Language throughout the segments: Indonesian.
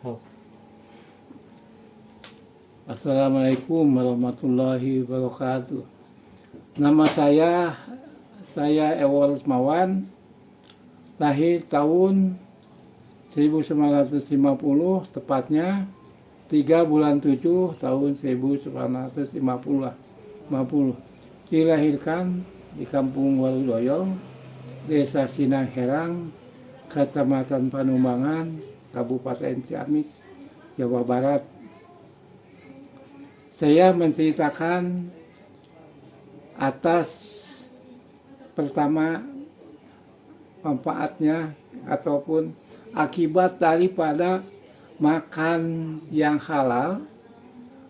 Oh. Assalamualaikum warahmatullahi wabarakatuh. Nama saya Ewol Smawan, lahir tahun 1950, tepatnya 3 bulan 7 tahun 1950. Dilahirkan di Kampung Waludoyong, Desa Sinang Herang, Kecamatan Panumbangan, Kabupaten Ciamis, Jawa Barat. Saya menceritakan atas pertama manfaatnya ataupun akibat daripada makan yang halal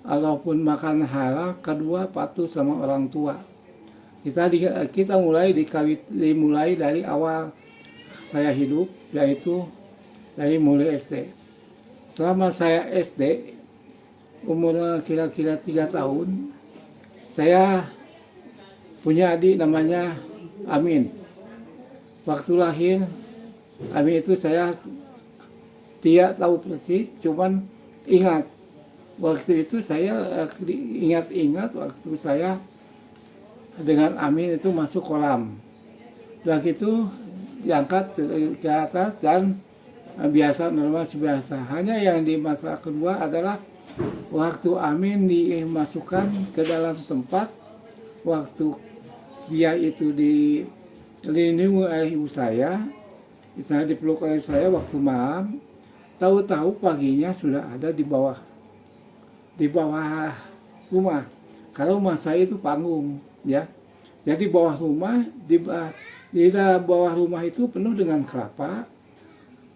ataupun makan halal. Kedua, patuh sama orang tua. Kita mulai dari awal saya hidup, yaitu dari mulai SD. Selama saya SD, umurnya kira-kira 3 tahun, saya punya adik namanya Amin. Waktu lahir, Amin itu saya tidak tahu persis, cuman ingat. Waktu itu saya ingat waktu saya dengan Amin itu masuk kolam. Setelah itu diangkat ke atas dan biasa normal biasa. Hanya yang di masa kedua adalah waktu Amin dimasukkan ke dalam tempat, waktu dia itu dilindungi oleh ibu saya, misalnya dipeluk oleh saya waktu malam, tahu-tahu paginya sudah ada di bawah rumah. Kalau rumah saya itu panggung, ya. Jadi bawah rumah, di bawah rumah itu penuh dengan kelapa.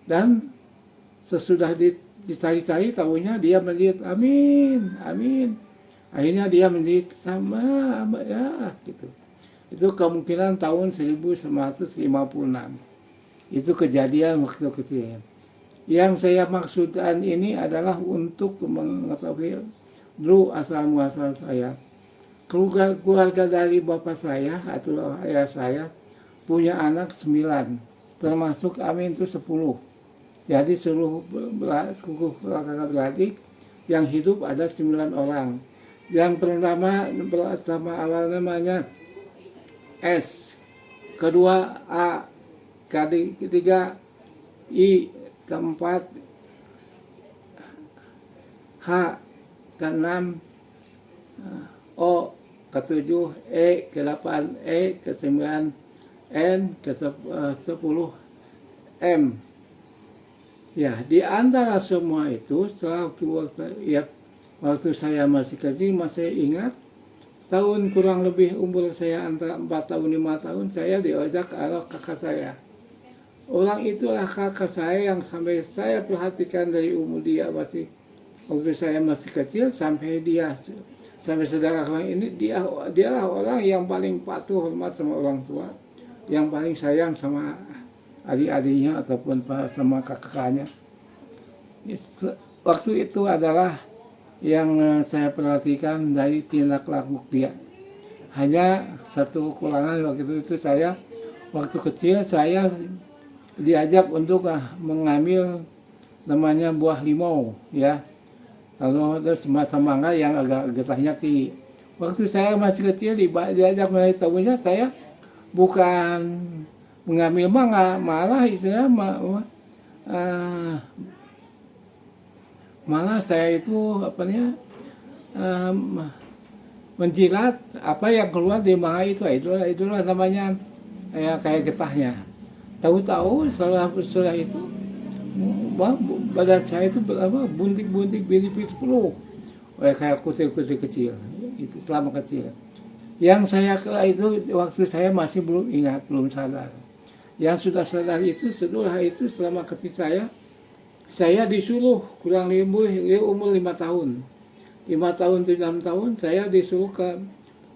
Dan sesudah dicari-cari, tahunya dia menjerit Amin, Amin. Akhirnya dia menjerit sama ya gitu. Itu kemungkinan tahun 1956. Itu kejadian waktu kecil. Yang saya maksudkan ini adalah untuk mengetahui dulu asal muasal saya. Keluarga dari bapak saya atau ayah saya punya anak 9, termasuk Amin itu 10. Jadi seluruh suku kakak beradik yang hidup ada 9 orang. Yang pertama awal namanya S, kedua A, ketiga I, keempat H, keenam O, ketujuh E, ke-8 E, ke-9 N, ke-10 M. Ya, di antara semua itu, waktu saya masih kecil, masih ingat, tahun kurang lebih umur saya antara 4 tahun 5 tahun, saya diajak oleh kakak saya. Orang itulah kakak saya yang sampai saya perhatikan dari umur dia waktu saya masih kecil sampai saudara orang ini, dialah orang yang paling patuh hormat sama orang tua, yang paling sayang sama adik-adiknya ataupun sama kakaknya. Waktu itu adalah yang saya perhatikan dari tindak laku dia. Hanya satu kekurangan waktu itu saya, waktu kecil saya diajak untuk mengambil namanya buah limau, ya. Lalu ada semacam mangga yang agak getahnya tinggi. Waktu saya masih kecil diajak menaik tahunya, saya bukan mengambil mangga, malah istilahnya malah saya itu menjilat apa yang keluar di mangga itulah namanya kayak getahnya. Tahu-tahu setelah itu badan saya itu buntik-buntik bintik peluh kayak kutil-kutil kecil. Itu selama kecil. Yang saya kira itu waktu saya masih belum ingat, belum sadar. Yang sudah sadar itu setelah itu selama kecil saya disuruh kurang lebih umur 5 tahun. 5 tahun atau 6 tahun saya disuruh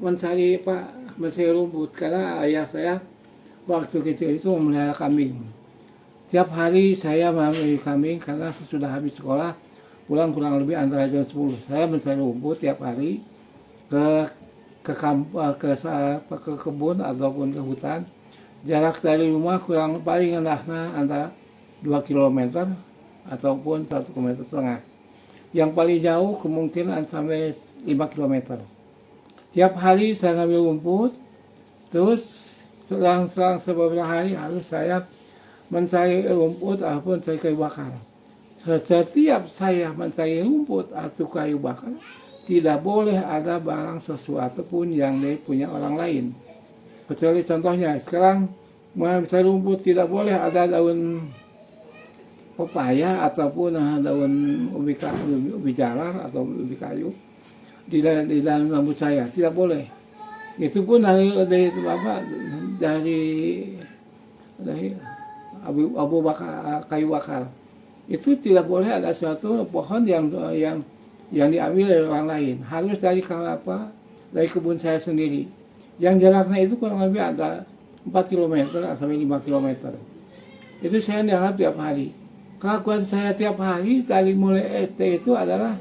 mencari rumput karena ayah saya waktu kecil itu memelihara kambing. Tiap hari saya memelihara kambing karena sesudah habis sekolah pulang kurang lebih antara jam 10. Saya mencari rumput tiap hari ke kebun ataupun ke hutan. Jarak dari rumah paling rendahnya antara 2 km ataupun 1,5 km. Yang paling jauh kemungkinan sampai 5 km. Tiap hari saya ngambil rumput, terus selang-selang beberapa hari harus saya mencari rumput ataupun cari kayu bakar. Setiap saya mencari rumput atau kayu bakar, tidak boleh ada barang sesuatu pun yang punya orang lain. Kecuali contohnya, sekarang mencari rumput tidak boleh ada daun pepaya ataupun daun ubi jalar atau ubi kayu di dalam rambut saya, tidak boleh. Itu pun dari abu bakar, kayu bakar. Itu tidak boleh ada suatu pohon yang diambil dari orang lain. Harus dari kebun saya sendiri. Yang jaraknya itu kurang lebih ada 4 km sampai 5 km. Itu saya dianggap tiap hari. Kelakuan saya tiap hari dari mulai SD itu adalah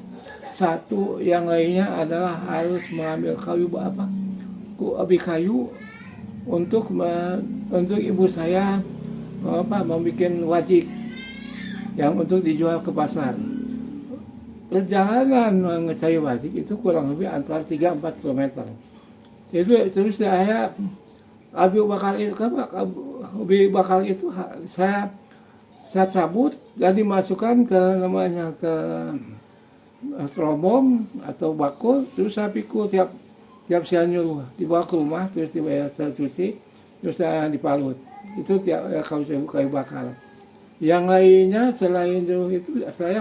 satu, yang lainnya adalah harus mengambil ubi kayu untuk ibu saya membuat wajik yang untuk dijual ke pasar. Perjalanan mengecari wajik itu kurang lebih antara 3-4 km. Itu terus saya ubi bakar itu saya cabut dan dimasukkan ke terobong atau bakul, terus saya pikul tiap saya nyuruh dibawa ke rumah, terus dibayar tercuci, terus saya diparut. Itu kalau saya kayu bakar. Yang lainnya selain itu saya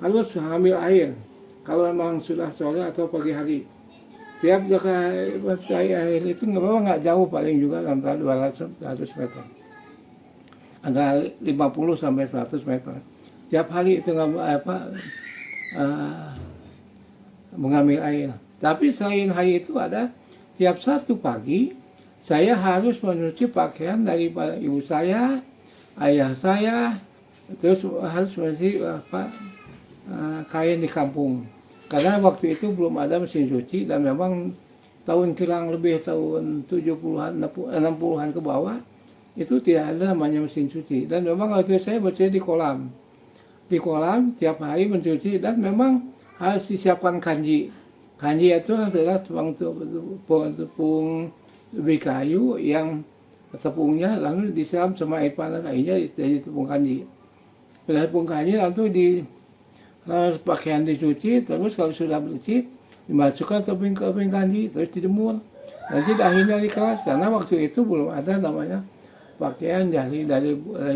harus ambil air kalau memang sudah sore atau pagi hari. Tiap cari air itu nggak jauh, paling juga antara 200 meter, antara 50 sampai 100 meter. Tiap hari itu mengambil air. Tapi selain hari itu ada tiap satu pagi saya harus mencuci pakaian daripada ibu saya, ayah saya, terus harus mencuci kain di kampung. Karena waktu itu belum ada mesin cuci dan memang tahun kurang lebih tahun 70-an, 60-an ke bawah itu tidak ada namanya mesin cuci. Dan memang waktu itu saya bersih di kolam. Di kolam tiap hari mencuci dan memang harus disiapkan kanji. Kanji itu adalah tepung ubi kayu yang tepungnya lalu disiram sama air panas, akhirnya jadi tepung kanji. Setelah tepung kanji lalu pakaian dicuci, terus kalau sudah bersih dimasukkan tepung kanji, terus dijemur. Nanti akhirnya di kelas, karena waktu itu belum ada namanya pakaian dari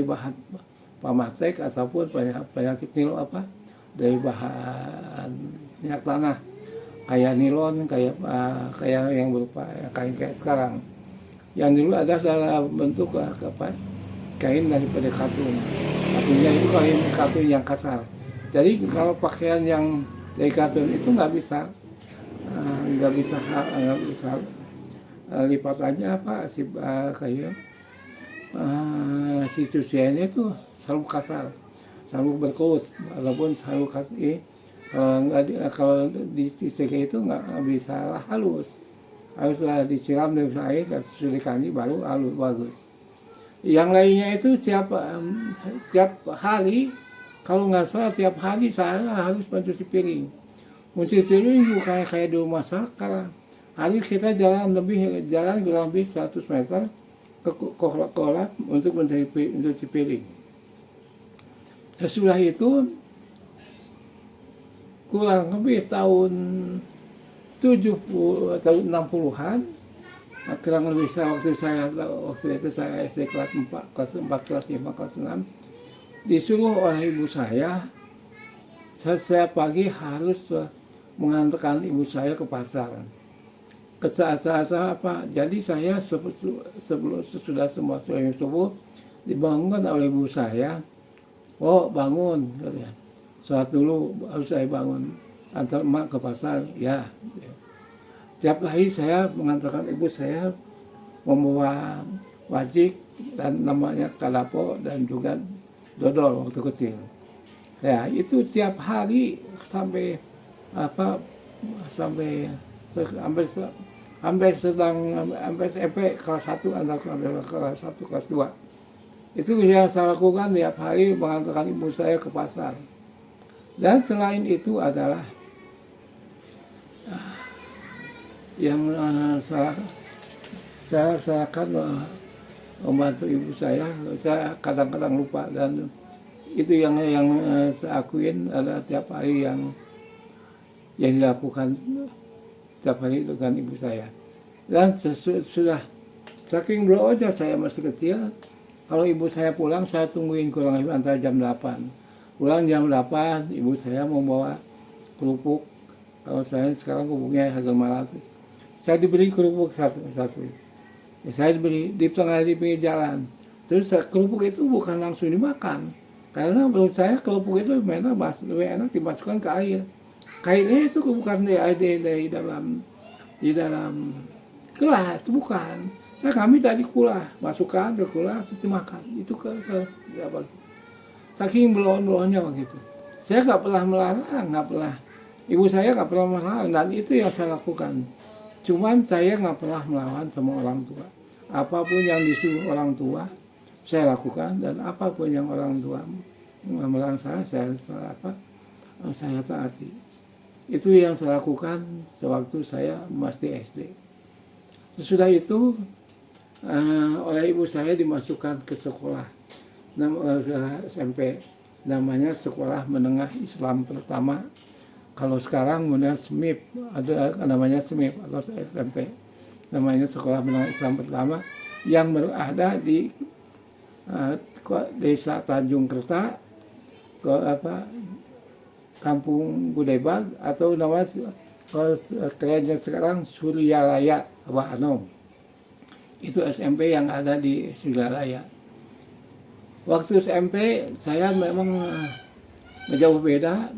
bahan pamatek ataupun penyakit dari bahan minyak tanah kayak nilon, kayak yang berupa kain kayak sekarang. Yang dulu ada dalam bentuk kain daripada katun. Katunnya itu kain katun yang kasar. Jadi kalau pakaian yang dari katun itu nggak bisa lipatannya kayak si cuciannya itu selalu kasar, selalu berkerut, walaupun selalu kasih. Kalau di cuci itu nggak bisa halus, haruslah disiram dengan air dan susulikannya baru halus bagus. Yang lainnya itu tiap hari, kalau nggak salah tiap hari saya harus mencuci piring. Mencuci piring bukan kayak di rumah sekarang. Hari kita jalan kurang lebih 100 meter ke kolam untuk mencuci piring. Sesudah itu kurang lebih tahun 70 atau 60-an, kurang lebih waktu itu saya SD kelas 4, kelas 5, kelas 6, disuruh oleh ibu saya pagi harus mengantarkan ibu saya ke pasar. Ke saat-saat jadi saya sudah semua subuh dibangunkan oleh ibu saya. Oh bangun, katanya. Sholat dulu harus saya bangun, antar emak ke pasar, ya. Tiap hari saya mengantarkan ibu saya membawa wajik dan namanya kalapo dan juga dodol waktu kecil. Ya itu tiap hari sampai sampai SMP kelas 1 atau kelas 1 kelas 2 Itu yang saya lakukan tiap hari, mengantarkan ibu saya ke pasar. Dan selain itu adalah yang saya laksanakan membantu ibu saya kadang-kadang lupa, dan itu yang saya akuin adalah tiap hari yang dilakukan tiap hari dengan ibu saya. Dan sudah saking beroja saya masih kecil, kalau ibu saya pulang saya tungguin kurang lebih antara jam 8. Pulang jam 8, ibu saya membawa kerupuk. Kalau saya sekarang kerupuknya harga 500. Saya diberi kerupuk satu. Ya, saya diberi di pinggir jalan. Terus kerupuk itu bukan langsung dimakan, karena menurut saya kerupuk itu memang lebih enak dimasukkan ke air. Kainnya itu bukan di dalam gelas, bukan. Kami tadi kulah, masukkan ke kulah terus dimakan. Itu apa? Saking belon-belonnya begitu. Saya nggak pernah melarang, nggak pernah. Ibu saya nggak pernah melarang, dan itu yang saya lakukan. Cuman saya nggak pernah melawan sama orang tua. Apapun yang disuruh orang tua, saya lakukan, dan apapun yang orang tua melarang saya taati. Itu yang saya lakukan sewaktu saya masih SD. Sesudah itu oleh ibu saya dimasukkan ke sekolah SMP, namanya Sekolah Menengah Islam Pertama. Kalau sekarang namanya SMIP, ada namanya SMIP atau SMP, namanya Sekolah Menengah Islam Pertama, yang berada di Desa Tanjung Kerta, Kampung Gudebag, atau nama kayaknya sekarang Suryalaya Abah Anom. Itu SMP yang ada di Suryalaya. Waktu SMP saya memang jauh beda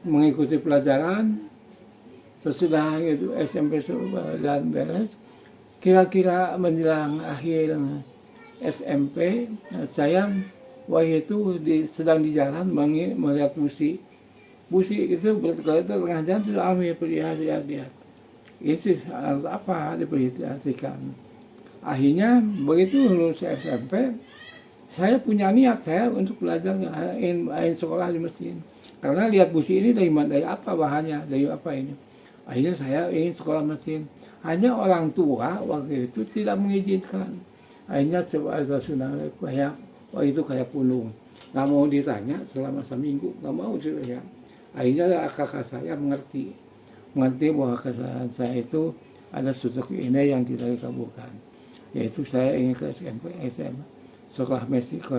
mengikuti pelajaran. Sesudah itu SMP dan beres, kira-kira menjelang akhir SMP, saya waktu itu sedang di jalan melihat busi itu berkali tengah jalan, sudah ambil perlihat itu apa diperhatikan. Akhirnya begitu lulus SMP, saya punya niat saya untuk belajar ingin sekolah di mesin. Karena lihat busi ini dari apa bahannya, dari apa ini. Akhirnya saya ingin sekolah mesin. Hanya orang tua waktu itu tidak mengizinkan. Akhirnya saya sudah kayak pulung. Nggak mau ditanya selama seminggu, nggak mau ya. Akhirnya kakak saya mengerti bahwa kesalahan saya itu ada sosok ini yang tidak dikabulkan. Yaitu saya ingin ke SMP, SMA, sekolah mesin, ke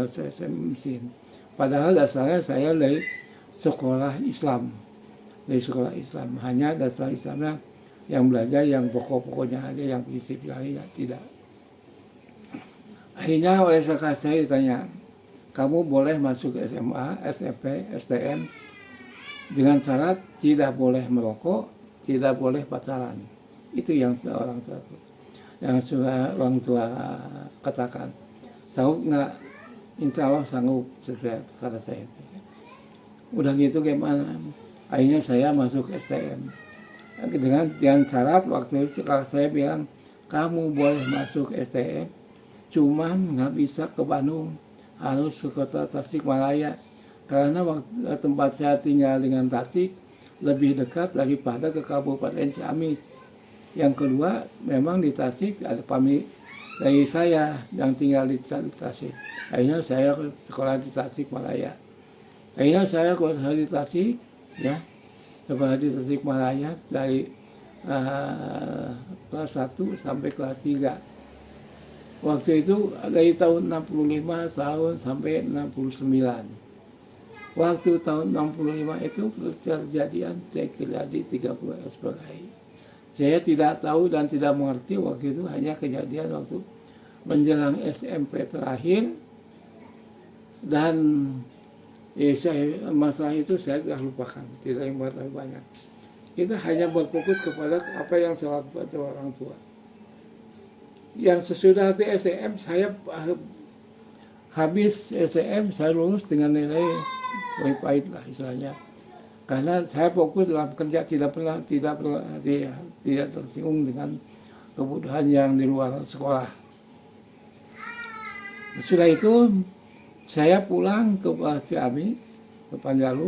mesin. Padahal dasarnya saya dari sekolah Islam, hanya dasar Islamnya yang belajar yang pokok-pokoknya aja, yang prinsipnya tidak. Akhirnya oleh kakak saya ditanya, kamu boleh masuk SMA, SMP, STM dengan syarat tidak boleh merokok, tidak boleh pacaran. Itu yang orang tua katakan. Sanggup nggak? Insya Allah sanggup, sesuai kata saya. Udah gitu gimana? Akhirnya saya masuk STM dengan syarat waktu itu kalau saya bilang kamu boleh masuk STM, cuman nggak bisa ke Bandung, harus ke kota Tasikmalaya, karena tempat saya tinggal dengan Tasik lebih dekat daripada ke Kabupaten Ciamis. Yang kedua, memang di Tasik ada pamit dari saya yang tinggal di Tasik. Akhirnya saya sekolah di Tasikmalaya. Akhirnya saya sekolah di Tasik, ya, sekolah di Tasikmalaya dari kelas 1 sampai kelas 3. Waktu itu dari tahun 65 sampai 69. Waktu tahun 65 itu kejadian terjadi 30 SPLI. Saya tidak tahu dan tidak mengerti waktu itu, hanya kejadian waktu menjelang SMP terakhir, dan masalah itu saya sudah lupakan, tidak ingin terlalu banyak. Kita hanya berfokus kepada apa yang saya lakukan kepada orang tua. Yang sesudah di STM, saya habis STM, saya lulus dengan nilai lebih pahit lah istilahnya. Karena saya fokus dalam kerja, tidak tersinggung dengan kebutuhan yang di luar sekolah. Sudah itu saya pulang ke Ciamis, ke Panjalu.